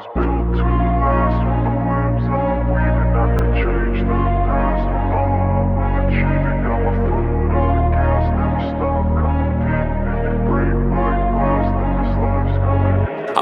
I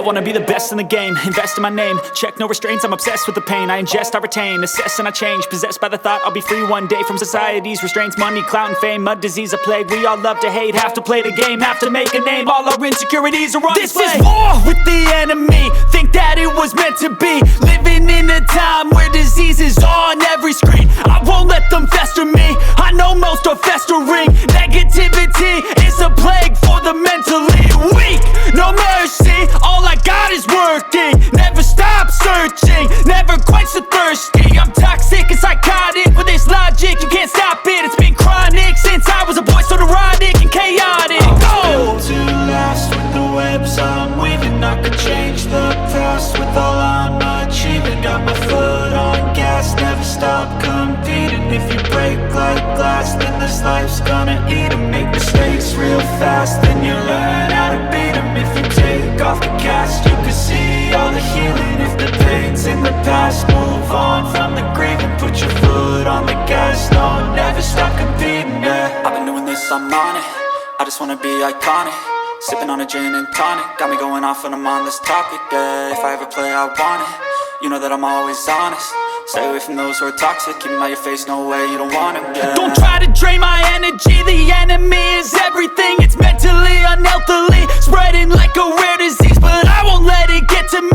wanna be the best in the game, invest in my name. Check no restraints, I'm obsessed with the pain. I ingest, I retain, assess and I change. Possessed by the thought I'll be free one day from society's restraints. Money, clout and fame, mud, disease, a plague. We all love to hate, have to play the game, have to make a name. All our insecurities are on display. This is war with the enemy, think that it was meant to be. Living in a time where disease is on every screen. I won't let them fester me, I know most are festering. Negativity is a plague for the mentally weak. No mercy, all I got is working. Never stop searching, never quench the thirsty. I'm toxic and psychotic with this logic, you can't stop it. It's been chronic since I was a boy, so neurotic and chaotic. I'm built to last with the webs I'm weaving. I could change the past with all I'm achieving. Got my foot on gas, never stop competing. If you break like glass, then this life's gonna eat 'em. Make mistakes real fast, then you learn how to beat 'em. If you take off the cast, you can see all the healing. If the pain's in the past, move on from the grave and put your foot on the gas. No, never stop competing, yeah. I've been doing this, I'm on it, I just wanna be iconic. Sipping on a gin and tonic, got me going off when I'm on this topic, yeah. If I ever play, I want it, you know that I'm always honest. Stay away from those who are toxic, keep them out your face, no way, you don't want it, yeah. Don't try to drain my energy, the enemy is everything. It's mentally, unhealthily, spreading like a rare disease. But I won't let it get to me.